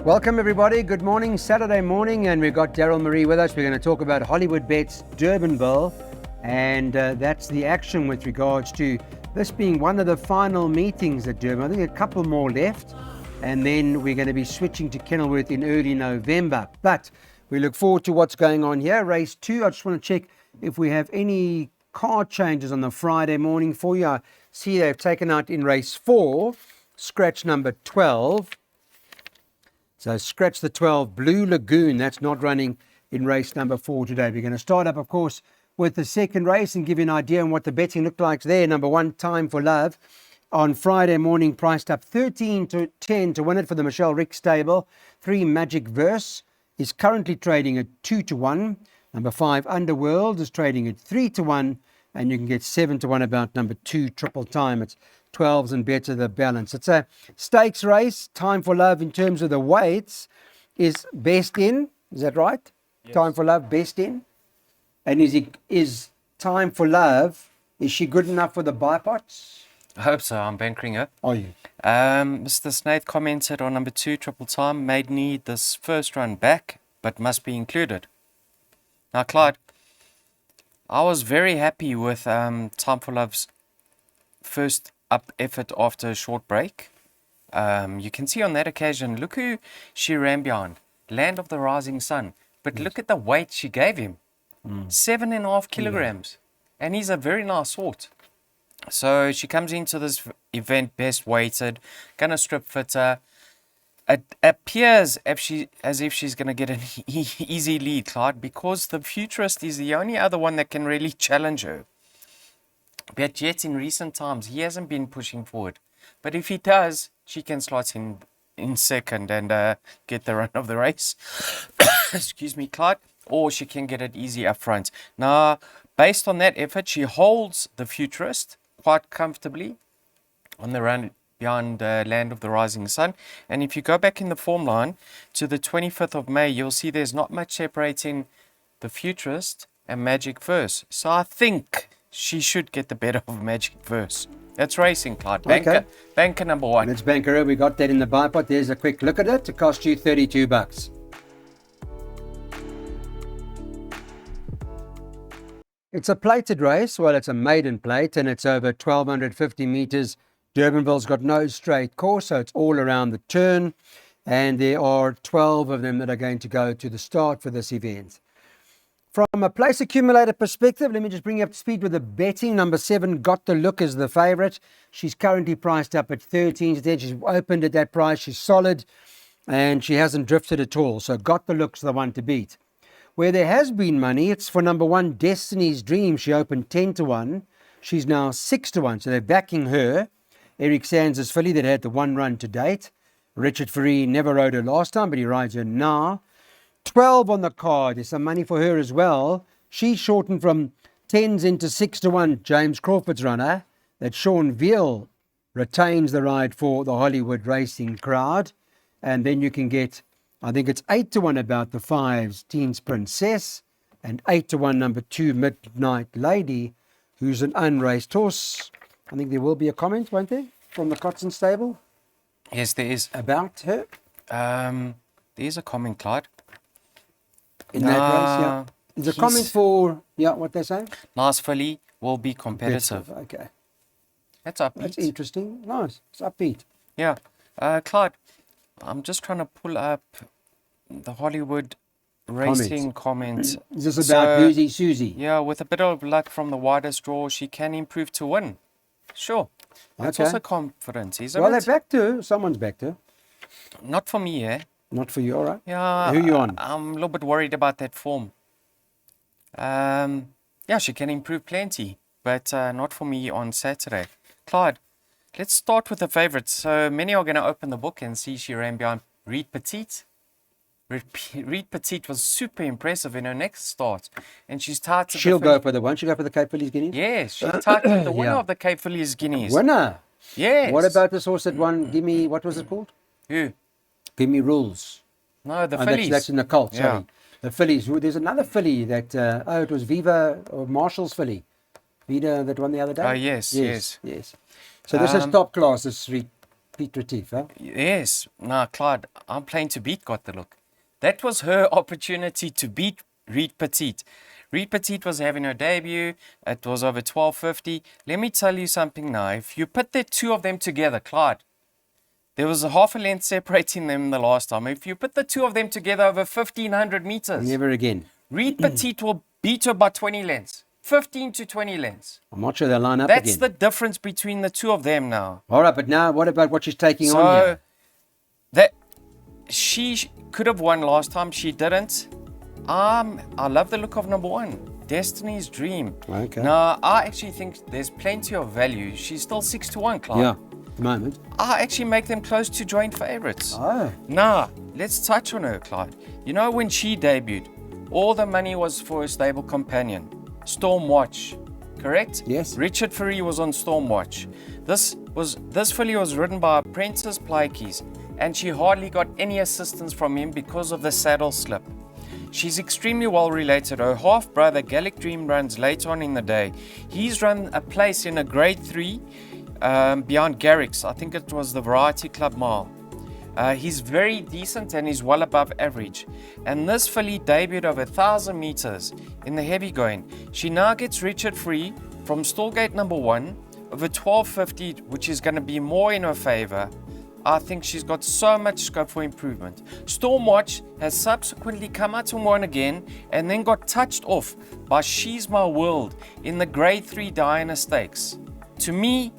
Welcome everybody, good morning, Saturday morning, and we've got Daryl Marie with us. We're going to talk about Hollywood Bets Durbanville, and that's the action with regards to this being one of the final meetings at Durban. I think a couple more left, and then we're going to be switching to Kenilworth in early November. But we look forward to what's going on here. Race 2, I just want to check if we have any card changes on the Friday morning for you. I see they've taken out in race 4, scratch number 12. So scratch the 12, Blue Lagoon. That's not running in race number 4 today. We're going to start up, of course, with the second race and give you an idea on what the betting looked like there. Number 1, Time for Love, on Friday morning, priced up 13 to 10 to win it for the Michelle Rick stable. 3, Magic Verse, is currently trading at 2 to 1. Number 5, Underworld, is trading at 3 to 1. And you can get 7 to 1 about number 2, Triple Time. It's 12s and better the balance. It's a stakes race. Time for Love in terms of the weights is best in. Is that right? Yes. Time for Love best in. And is Time for Love, is she good enough for the buy-pots? I hope so. I'm bankering her. Are you? Mr. Snaith commented on number 2, Triple Time, may need this first run back, but must be included. Now, Clyde, I was very happy with Time for Love's first up effort after a short break. You can see on that occasion, look who she ran behind. Land of the Rising Sun. But look at the weight she gave him. 7.5 kilograms. And he's a very nice horse. So she comes into this event best weighted, gonna strip fitter. It appears as if she's going to get an easy lead, Clyde, because the Futurist is the only other one that can really challenge her. But yet in recent times, he hasn't been pushing forward. But if he does, she can slot in second and get the run of the race. Excuse me, Clyde. Or she can get it easy up front. Now, based on that effort, she holds the Futurist quite comfortably on the run behind Land of the Rising Sun. And if you go back in the form line to the 25th of May, you'll see there's not much separating the Futurist and Magic Verse. So I think she should get the better of Magic Verse. That's racing, Clyde. Banker number 1. Let's banker it. We got that in the buy pot. There's a quick look at it. It cost you $32. It's a plated race. Well, it's a maiden plate, and it's over 1,250 meters. Durbanville's got no straight course, so it's all around the turn, and there are 12 of them that are going to go to the start for this event. From a place accumulator perspective, let me just bring you up to speed with the betting. Number 7, Got the Look, is the favourite. She's currently priced up at 13 to 10. She's opened at that price. She's solid, and she hasn't drifted at all. So Got the Look's the one to beat. Where there has been money, it's for number 1, Destiny's Dream. She opened 10 to 1. She's now 6 to 1, so they're backing her. Eric Sands' filly that had the 1 run to date. Richard Ferree never rode her last time, but he rides her now. 12 on the card. There's some money for her as well. She's shortened from 10s into 6 to 1. James Crawford's runner. That Sean Veal retains the ride for the Hollywood racing crowd. And then you can get, I think it's 8 to 1 about the 5s, Teens Princess. And 8 to 1 number 2, Midnight Lady, who's an unraced horse. I think there will be a comment, won't there, from the Cotton stable? Yes, there is. About her? There's a comment, Clyde. In that race, yeah. There's a comment for, what they're saying? Nice filly, will be competitive. Okay. That's upbeat. That's interesting. Nice. It's upbeat. Yeah. Clyde, I'm just trying to pull up the Hollywood racing comment. Is this about Boozy Susie? Yeah, with a bit of luck from the widest draw, she can improve to win. Sure. That's also confidence, isn't it? Well, they're back to her. Someone's back to her. Not for me, eh? Not for you, all right. Yeah. Who are you on? I'm a little bit worried about that form. Yeah, she can improve plenty, but not for me on Saturday. Clyde, let's start with the favourites. So many are going to open the book and see she ran behind Reed Petite. Reed Petite was super impressive in her next start, and she's tied to She'll go for the one. She'll go for the Cape Phillies Guineas? Yes, she's tied to the winner of the Cape Phillies Guineas. Winner? Yes. What about this horse that won? Give me, what was it called? Who? Give Me Rules. No, the fillies. That's in the cult, sorry. Yeah. The fillies. There's another filly that, it was Viva or Marshall's filly. Vida that won the other day? Yes. So this is top class, this Pete Retief, huh? Yes. Now, Clyde, I'm playing to beat Got the Look. That was her opportunity to beat Reed Petite. Reed Petite was having her debut. It was over 12.50. Let me tell you something now. If you put the two of them together, Clyde, there was a half a length separating them the last time. If you put the two of them together over 1,500 meters, Never again. Reed Petite will beat her by 20 lengths. 15 to 20 lengths. I'm not sure they'll line up That's again. the difference between the two of them now. All right, but now what about what she's taking on So here? that she could have won last time. She didn't. I love the look of number one, Destiny's Dream. Okay. Now, I actually think there's plenty of value. She's still 6-1, Clark. Yeah, at the moment. I actually make them close to joint favorites. Oh. Now, let's touch on her, Clyde. You know, when she debuted, all the money was for a stable companion, Stormwatch, correct? Yes. Richard Furry was on Stormwatch. This filly was ridden by Prentice Plaikeys, and she hardly got any assistance from him because of the saddle slip. She's extremely well related. Her half brother Gallic Dream runs later on in the day. He's run a place in a grade 3 beyond Garrick's. I think it was the Variety Club Mile. He's very decent and he's well above average. And this filly debuted over 1,000 meters in the heavy going. She now gets Richard Free from Stallgate number 1 over 12.50, which is going to be more in her favor. I think she's got so much scope for improvement. Stormwatch has subsequently come out and won again and then got touched off by She's My World in the grade 3 Diana Stakes. To me,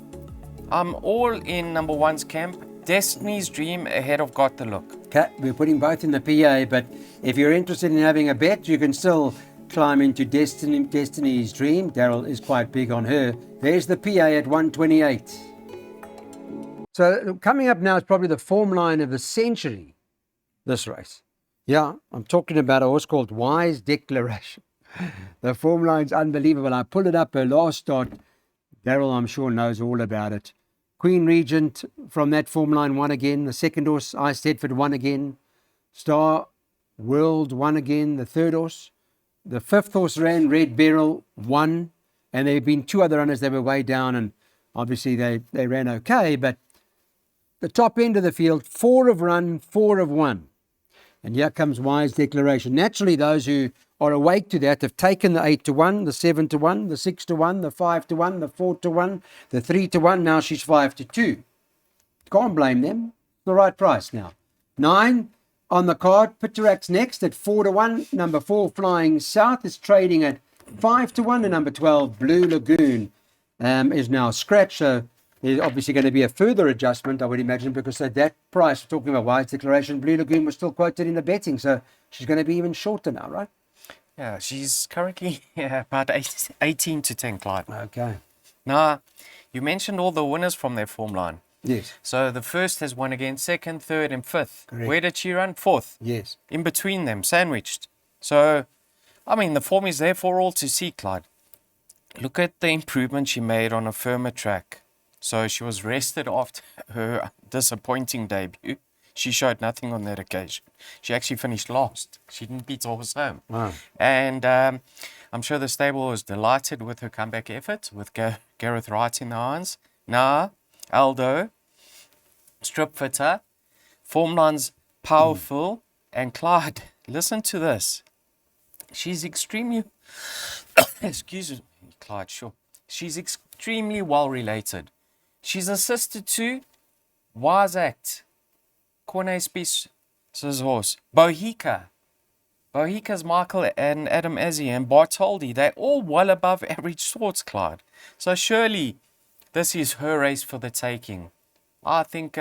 I'm all in number 1's camp. Destiny's Dream ahead of Got the Look. Okay, we're putting both in the PA, but if you're interested in having a bet, you can still climb into Destiny's Dream. Daryl is quite big on her. There's the PA at 128. So coming up now is probably the form line of the century, this race. Yeah, I'm talking about a horse called Wise Declaration. The form line's unbelievable. I pulled it up her last start. Daryl, I'm sure, knows all about it. Queen Regent from that form line won again. The second horse, Ice Stedford, won again. Star World won again. The third horse. The fifth horse ran, Red Beryl, won. And there have been two other runners that were way down, and obviously they ran okay, but the top end of the field, 4 have run, 4 have won. And here comes Wise Declaration. Naturally, those who are awake to that have taken the 8-1, the 7-1, the 6-1, the 5-1, the 4-1, the 3-1. Now she's 5-2. Can't blame them. The right price now. 9 on the card. Pitterak's next at 4-1. Number 4, Flying South, is trading at 5-1. And number 12, Blue Lagoon, is now scratched. So there's obviously going to be a further adjustment, I would imagine, because at that price, we're talking about Wise Declaration, Blue Lagoon was still quoted in the betting. So she's going to be even shorter now, right? Yeah, she's currently about 18-10, Clyde. Okay. Now, you mentioned all the winners from their form line. Yes. So the first has won again, second, third, and fifth. Correct. Where did she run? Fourth. Yes. In between them, sandwiched. So, I mean, the form is there for all to see, Clyde. Look at the improvement she made on a firmer track. So she was rested after her disappointing debut. She showed nothing on that occasion. She actually finished last. She didn't beat horse home. Wow. And I'm sure the stable was delighted with her comeback effort with Gareth Wright in the irons. Now, Aldo, strip fitter, form line's powerful, and Clyde, listen to this. She's extremely, excuse me, Clyde, sure. She's extremely well related. She's a sister to Wise Act, Corne Spice's horse, Bohica. Bohica's Michael and Adam Azzi and Bartoldi. They're all well above average sorts, Clyde. So surely this is her race for the taking. I think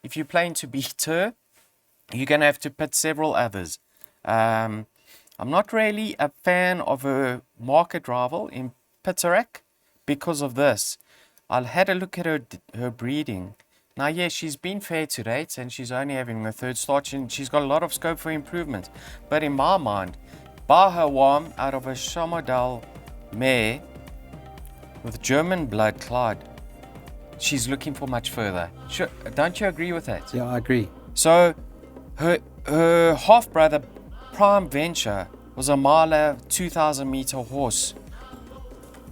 if you're playing to beat her, you're going to have to pit several others. I'm not really a fan of her market rival in Pitterak because of this. I had a look at her breeding. Now, yes, she's been fair to date and she's only having the third start and she's got a lot of scope for improvement. But in my mind, Bahawam out of a Shamodal mare with German blood, Clyde, she's looking for much further. Sure, don't you agree with that? Yeah, I agree. So her half-brother, Prime Venture, was a miler, 2,000 meter horse.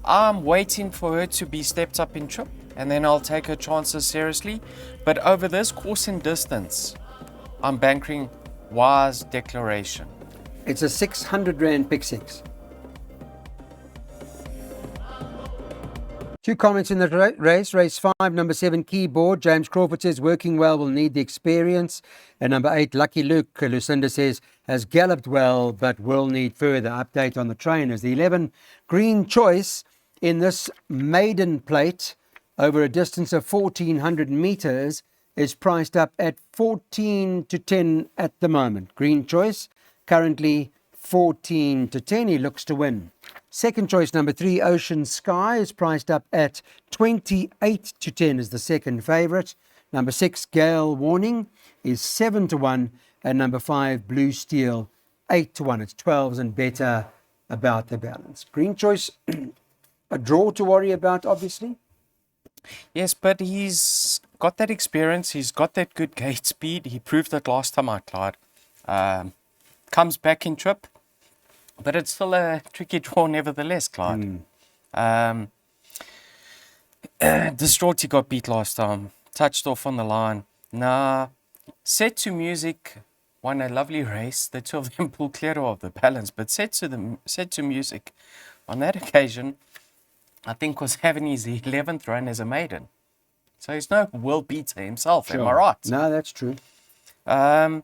I'm waiting for her to be stepped up in trip. and then I'll take her chances seriously. But over this course and distance, I'm banking Wise Declaration. It's a 600 Rand pick six. Two comments in the race. Race 5, number 7, Keyboard. James Crawford says, working well, will need the experience. And number 8, Lucky Luke. Lucinda says, has galloped well, but will need further. Update on the trainers. The 11, Green Choice, in this maiden plate, over a distance of 1,400 meters, is priced up at 14 to 10 at the moment. Green Choice, currently 14 to 10. He looks to win. Second choice, number 3, Ocean Sky, is priced up at 28 to 10 as the second favourite. Number 6, Gale Warning, is 7 to 1. And number 5, Blue Steel, 8 to 1. It's 12s and better about the balance. Green Choice, a draw to worry about, obviously. Yes, but he's got that experience. He's got that good gate speed. He proved it last time out, Clyde. Comes back in trip. But it's still a tricky draw nevertheless, Clyde. Distraught, he got beat last time. Touched off on the line. Nah, Set to Music won a lovely race. The two of them pulled clear of the balance. But Set to Music, on that occasion, I think was having his 11th run as a maiden. So he's no world beater himself, Sure. am I right? No, that's true. Yeah.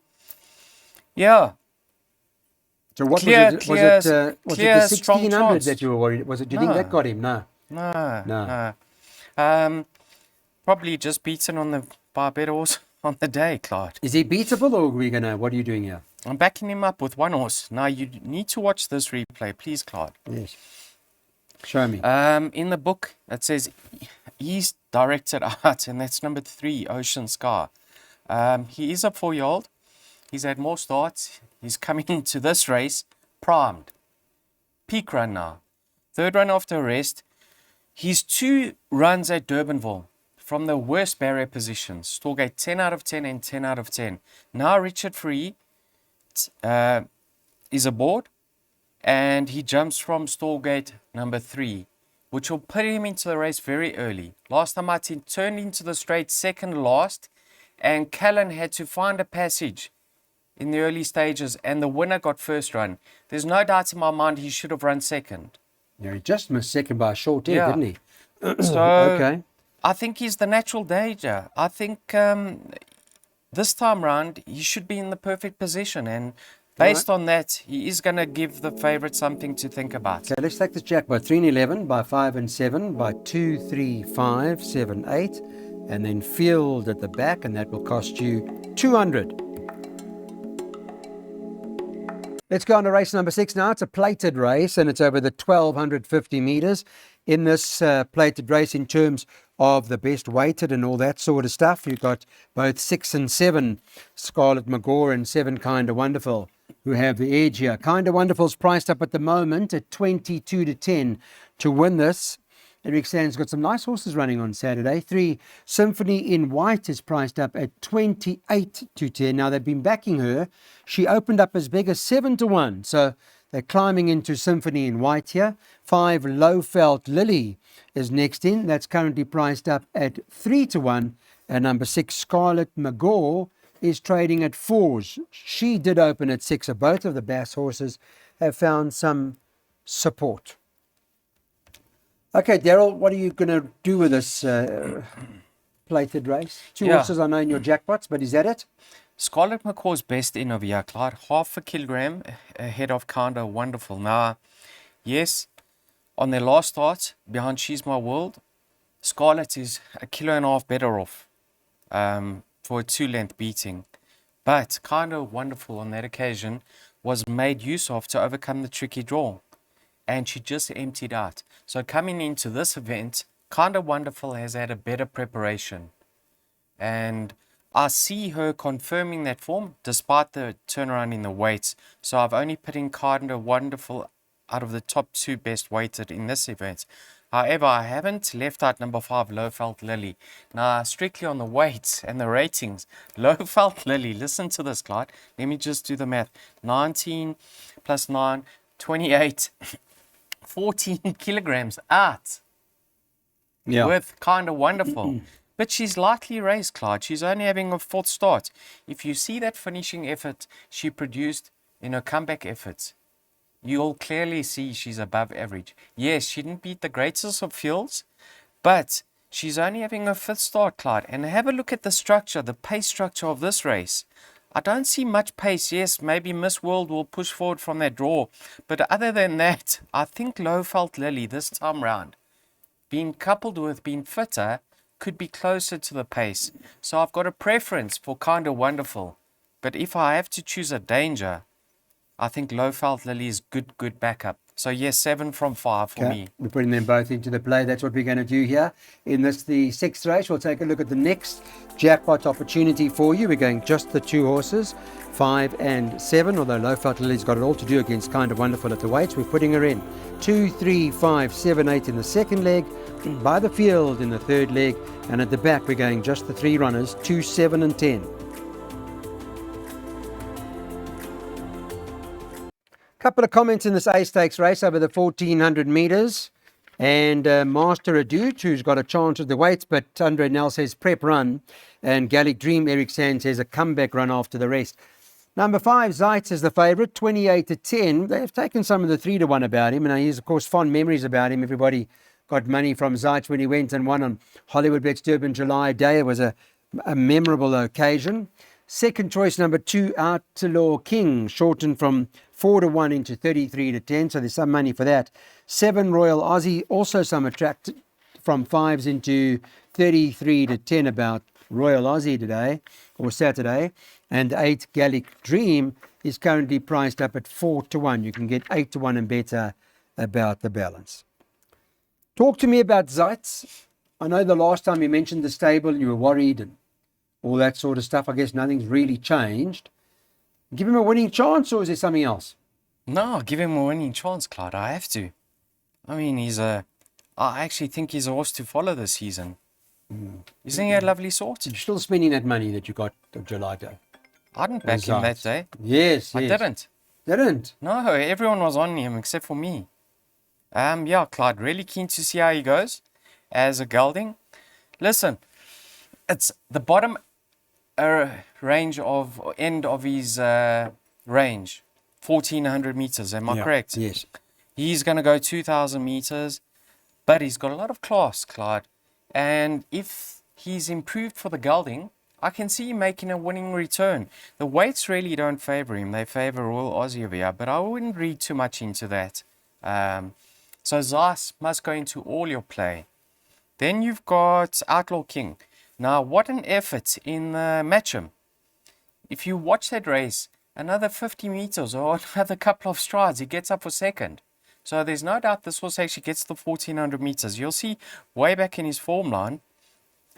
So what Clear, was it? Was it the clear, strong 1600 chance. that you were worried? Was it? Do you think that got him? No. No. Probably just beaten by a better horse on the day, Clyde. Is he beatable, or are we gonna? What are you doing here? I'm backing him up with one horse. Now you need to watch this replay, please, Clyde. Yes. Show me. In the book, it says he's directed out, and that's number 3, Ocean Sky. He is a 4-year-old. He's had more starts. He's coming into this race primed. Peak run now. Third run after a rest. He's 2 runs at Durbanville from the worst barrier positions. Storgate 10 out of 10 and 10 out of 10. Now Richard Free is aboard, and he jumps from Storgate number 3, which will put him into the race very early. Last time out, he turned into the straight second last, and Callan had to find a passage in the early stages, and the winner got first run. There's no doubt in my mind he should have run second. Yeah, he just missed second by a short hair, didn't he? So Okay. I think he's the natural danger. I think this time round he should be in the perfect position, and based on that, he is going to give the favourite something to think about. Okay, let's take this jackpot. 3 and 11 by 5 and 7 by 2, 3, 5, 7, 8, and then field at the back, and that will cost you 200. Let's go on to race number 6 now. It's a plated race, and it's over the 1,250 meters. In this plated race, in terms of the best weighted and all that sort of stuff, you've got both 6 and 7, Scarlet Magore, and 7, Kinda Wonderful, who have the edge here. Kinda Wonderful's priced up at the moment at 22 to 10 to win this. Eric Sand's got some nice horses running on Saturday. 3, Symphony in White, is priced up at 28 to 10. Now, they've been backing her. She opened up as big as 7 to 1. So they're climbing into Symphony in White here. 5, Low-Felt Lily is next in. That's currently priced up at 3 to 1. And number 6, Scarlet Magore, is trading at 4s. She did open at 6. So both of the Bass horses have found some support. Okay, Daryl, what are you going to do with this plated race? 2 horses I know in your jackpots, but is that it? Scarlet Magore's best in of year, Clyde. 0.5 kilogram ahead of Kinda Wonderful. Now, yes, on their last start, behind She's My World, Scarlet is 1.5 kilos better off for a 2-length beating. But Kinda Wonderful on that occasion was made use of to overcome the tricky draw, and she just emptied out. So coming into this event, Kinda Wonderful has had a better preparation, and I see her confirming that form despite the turnaround in the weights. So I've only put in Kinda Wonderful out of the top 2 best weighted in this event. However, I haven't left out number 5, Low-Felt Lily. Now, strictly on the weights and the ratings, Low-Felt Lily, listen to this, Clyde. Let me just do the math. 19 plus 9, 28, 14 kilograms out. with Kind of Wonderful. But she's lightly raced, Clyde. She's only having a fourth start. If you see that finishing effort she produced in her comeback efforts, you'll clearly see she's above average. Yes, she didn't beat the greatest of fields, but she's only having a fifth start, Clyde. And have a look at the structure, the pace structure of this race. I don't see much pace. Yes, maybe Miss World will push forward from that draw. But other than that, I think Lowveld Lily this time round, being coupled with being fitter, could be closer to the pace. So I've got a preference for Kind of Wonderful. But if I have to choose a danger, I think Lowveld Lily is good backup. So yes, 7 from 5 for me. We're putting them both into the play. That's what we're going to do here. In this, the sixth race, we'll take a look at the next jackpot opportunity for you. We're going just the 2 horses, 5 and 7, although Lowveld Lily's got it all to do against Kind of Wonderful at the weights. We're putting her in 2, 3, 5, 7, 8 in the second leg, by the field in the third leg, and at the back we're going just the 3 runners, 2, 7 and 10. Couple of comments in this A Stakes race over the 1400 metres. And Master Adut, who's got a chance at the weights, but Andre Nell says prep run. And Gallic Dream, Eric Sand says a comeback run after the rest. Number 5, Zeitz is the favourite, 28 to 10. They've taken some of the 3 to 1 about him. And he's, of course, fond memories about him. Everybody got money from Zeitz when he went and won on Hollywood Bets Durban July Day. It was a memorable occasion. Second choice, number 2, Outlaw King, shortened from 4 to 1 into 33 to 10, so there's some money for that. 7, Royal Aussie, also some attracted from 5s into 33 to 10 about Royal Aussie today, or Saturday. And 8, Gallic Dream, is currently priced up at 4 to 1. You can get 8 to 1 and better about the balance. Talk to me about Zeitz. I know the last time you mentioned the stable, you were worried and all that sort of stuff. I guess nothing's really changed. Give him a winning chance, or is there something else? No, give him a winning chance, Clyde. I have to. I mean, I actually think he's a horse to follow this season. Isn't he a lovely sort? You're still spending that money that you got of July Day. I didn't back him that day. Yes, I didn't. Didn't? No, everyone was on him except for me. Yeah, Clyde, really keen to see how he goes as a gelding. Listen, it's the bottom range of end of his range, 1400 meters. Am I correct? Yes. He's going to go 2000 meters, but he's got a lot of class, Clyde. And if he's improved for the gelding, I can see him making a winning return. The weights really don't favor him. They favor Royal Aussie over here, but I wouldn't read too much into that. So Zeiss must go into all your play. Then you've got Outlaw King. Now, what an effort in Matcham. If you watch that race, another 50 meters or another couple of strides, he gets up for second. So there's no doubt this horse actually gets the 1400 meters. You'll see way back in his Formline,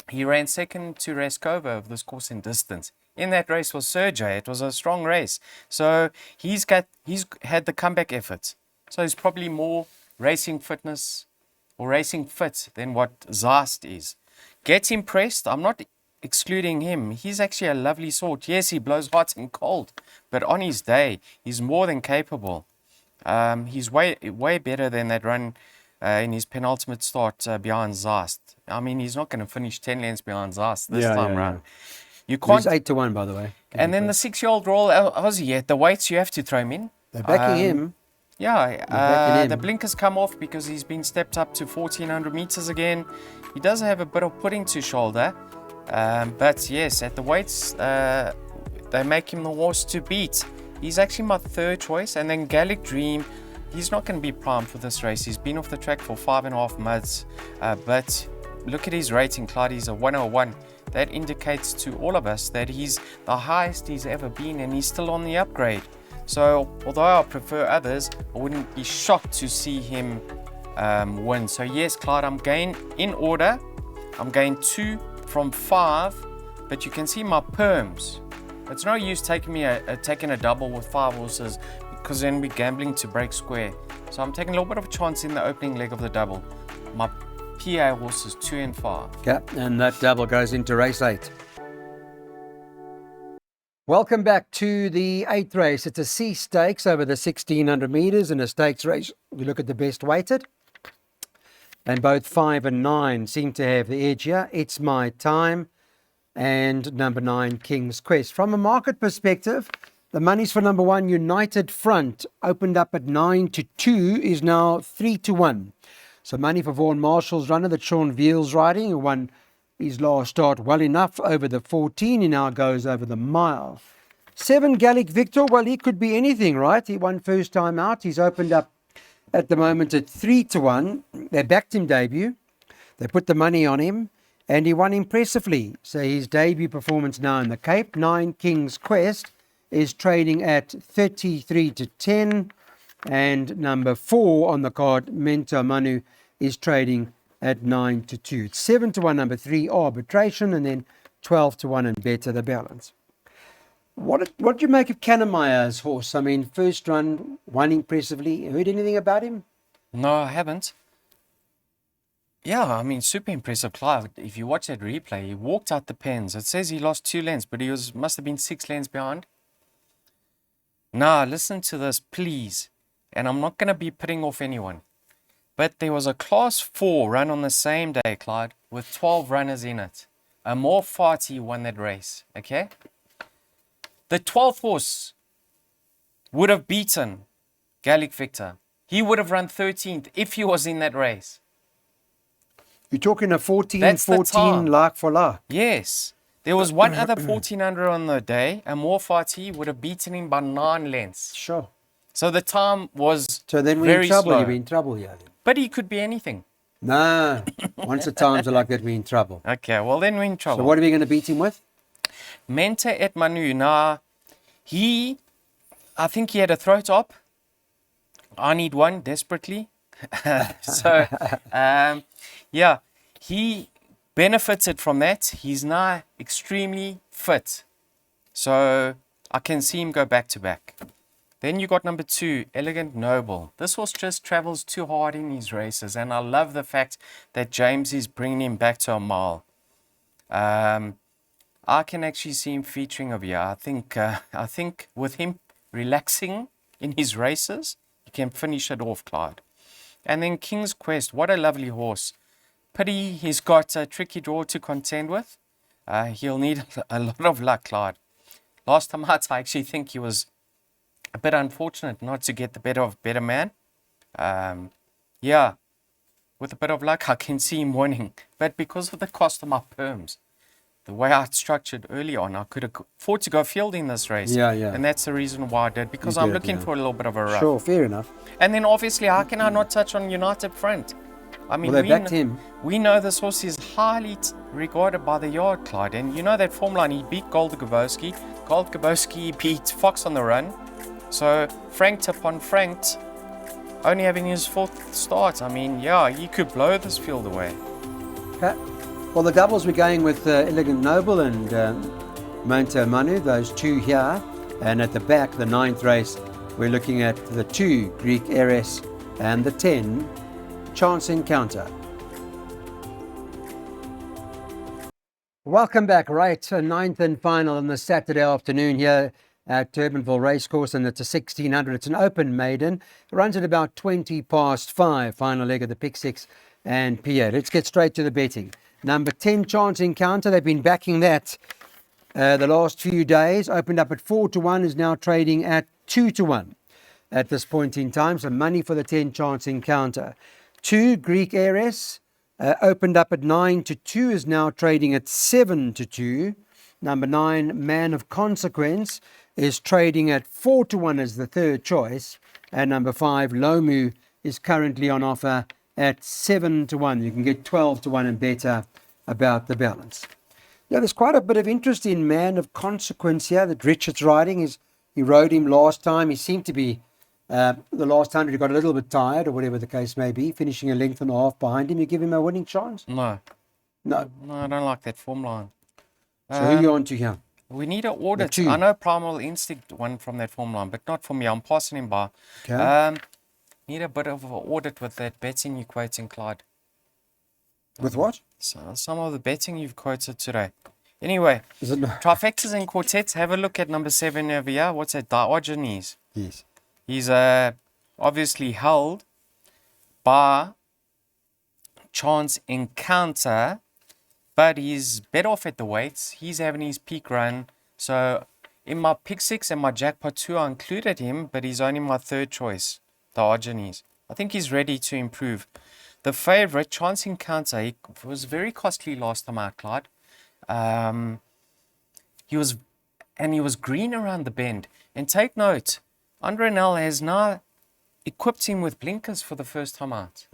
he ran second to Raskova of this course in distance. In that race was Sergey. It was a strong race. So he's had the comeback efforts. So he's probably more racing fitness or racing fit than what Zast is. Gets impressed. I'm not excluding him. He's actually a lovely sort. Yes, he blows hot and cold, but on his day, he's more than capable. He's way better than that run in his penultimate start behind Zast. I mean, he's not going to finish 10 lengths behind Zast this time round. You can't. He's 8 to 1, by the way. And then the 6-year-old Royal Aussie, at the weights, you have to throw him in. They're backing him. Yeah, the blinkers come off because he's been stepped up to 1400 meters again. He does have a bit of putting to shoulder, but yes, at the weights, they make him the horse to beat. He's actually my third choice, and then Gallic Dream, he's not going to be primed for this race. He's been off the track for 5.5 months, but look at his rating, Clyde. He's a 101. That indicates to all of us that he's the highest he's ever been, and he's still on the upgrade. So, although I prefer others, I wouldn't be shocked to see him win. So, yes, Clyde, I'm going in order. I'm going 2 from 5, but you can see my perms. It's no use taking a double with 5 horses because then we're gambling to break square. So, I'm taking a little bit of a chance in the opening leg of the double. My PA horses 2 and 5. Okay, and that double goes into race 8. Welcome back to the 8th race. It's a C stakes over the 1600 metres in a stakes race. We look at the best weighted. And both 5 and 9 seem to have the edge here. It's My Time and number 9, King's Quest. From a market perspective, the monies for number 1, United Front, opened up at 9-2, is now 3-1. So money for Vaughan Marshall's runner that Sean Veal's riding, who won his last start well enough over the 14. He now goes over the mile. 7, Gallic Victor, well, he could be anything, right? He won first time out. He's opened up at the moment at 3-1. They backed him debut. They put the money on him and he won impressively. So his debut performance now in the Cape, 9, King's Quest, is trading at 33-10. And number 4 on the card, Mento Manu, is trading at 9-2. It's 7-1, number 3, Arbitration, and then 12-1 and Better the balance. What do you make of Kanemaier's horse? I mean, first run, won impressively. Heard anything about him? No, I haven't. Yeah, I mean, super impressive, Clive. If you watch that replay, he walked out the pens. It says he lost 2 lengths, but he must have been 6 lengths behind. Now, listen to this, please. And I'm not going to be putting off anyone. But there was a Class 4 run on the same day, Clyde, with 12 runners in it. A more farty won that race, okay? The 12th horse would have beaten Gallic Victor. He would have run 13th if he was in that race. You're talking a 14-14 like for like. Yes. There was one other 1400 on the day. A more farty would have beaten him by 9 lengths. Sure. So the time was So then we're very in trouble. slow. You'll be in trouble here then. But he could be anything. No. Once the times are like that, we're in trouble. Okay, well then we're in trouble. So what are we going to beat him with? Mente et Manu. Now, I think he had a throat op. I need one desperately. So, yeah, he benefited from that. He's now extremely fit. So, I can see him go back to back. Then you got number 2, Elegant Noble. This horse just travels too hard in his races. And I love the fact that James is bringing him back to a mile. I can actually see him featuring over here. I think with him relaxing in his races, he can finish it off, Clyde. And then King's Quest, what a lovely horse. Pity he's got a tricky draw to contend with. He'll need a lot of luck, Clyde. Last time out, I actually think he was a bit unfortunate not to get the better of Better Man. Yeah, with a bit of luck, I can see him winning. But because of the cost of my perms, the way I structured early on, I could afford to go field in this race. Yeah. And that's the reason why I did, because I'm looking for a little bit of a run. Sure, fair enough. And then obviously, how can I not touch on United Front? I mean, Well, they backed him. We know this horse is highly regarded by the yard, Clyde. And you know that Formline, he beat Gold Gabowski. Gold Gabowski beat Fox on the run. So, franked upon franked, only having his 4th start. I mean, yeah, he could blow this field away. Okay. Well, the doubles we're going with Elegant Noble and Mento Manu, those 2 here. And at the back, the 9th race, we're looking at the 2, Greek Heiress, and the 10, Chance Encounter. Welcome back, right? 9th and final on the Saturday afternoon here at Durbanville Racecourse, and it's a 1600. It's an open maiden. It runs at about 5:20, final leg of the Pick 6 and PA. Let's get straight to the betting. Number 10, Chance Encounter. They've been backing that the last few days. Opened up at 4-1, is now trading at 2-1 at this point in time. So money for the 10, Chance Encounter. 2, Greek Heiress. Opened up at 9-2, is now trading at 7-2. Number 9, Man of Consequence, is trading at 4-1 as the 3rd choice. And number 5, Lomu, is currently on offer at 7-1. You can get 12-1 and better about the balance. Yeah, there's quite a bit of interest in Man of Consequence here that Richard's riding. He rode him last time. He seemed to be, the last 100, he got a little bit tired or whatever the case may be, finishing a length and a half behind him. You give him a winning chance? No, I don't like that form line. So who are you on to here? We need an audit. 2. I know Primal Instinct won from that form line, but not for me. I'm passing him by. Okay. Need a bit of an audit with that betting you're quoting, Clyde. With what? So, some of the betting you've quoted today. Anyway, Is it trifectas and quartets. Have a look at number 7 over here. What's that? Diogenes. Yes. He's obviously held by chance encounter, but he's better off at the weights. He's having his peak run. So in my pick 6 and my jackpot 2, I included him, but he's only my third choice, Diogenes. I think he's ready to improve. The favorite, Chance Encounter, he was very costly last time out, Clyde. He was green around the bend. And take note, Andre Nel has now equipped him with blinkers for the first time out.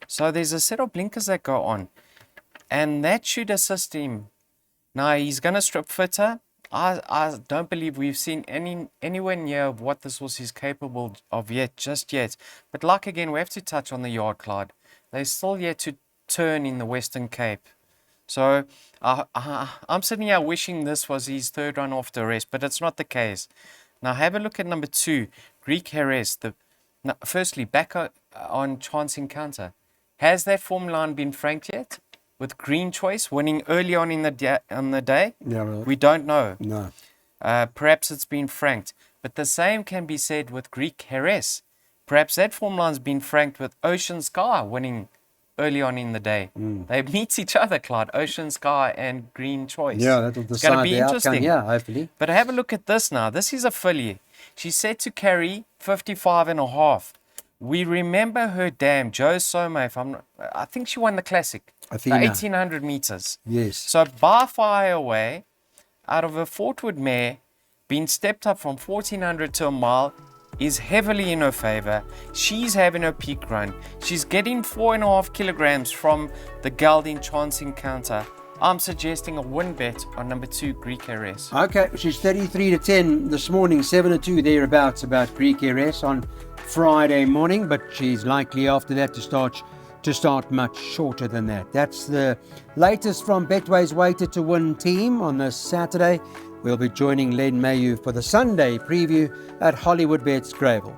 So there's a set of blinkers that go on, and that should assist him. Now he's going to strip fitter. I don't believe we've seen anywhere near what this horse is capable of just yet. But like again, we have to touch on the yard, Clyde. They're still yet to turn in the Western Cape. So I'm sitting here wishing this was his third run after rest, but it's not the case. Now have a look at number 2, Greek Heres. Firstly, back on Chance Encounter. Has that Formline been franked yet? With green choice winning early on in the day? Yeah, well, we don't know. no. Perhaps it's been franked. But the same can be said with Greek Heres. Perhaps that Formline's been franked with Ocean Sky winning early on in the day. They meet each other, Clyde. Ocean Sky and Green Choice. Yeah, that will It's going to decide be the outcome. interesting. Yeah, hopefully. But have a look at this now. This is a filly. She's set to carry 55.5. We remember her dam, Joe Soma. I think she won the Classic. Athena. The 1800 meters. Yes. So by fire away, out of a Fortwood mare, being stepped up from 1400 to a mile, is heavily in her favor. She's having her peak run. She's getting 4.5 kilograms from the gelding Chance Encounter. I'm suggesting a win bet on number 2, Greek Heres. Okay, she's 33-10 this morning, 7-2 thereabouts about Greek Heres on Friday morning, but she's likely after that to start much shorter than that. That's the latest from Betway's Weighted to Win team on this Saturday. We'll be joining Len Mayu for the Sunday preview at Hollywood Bets Gravel.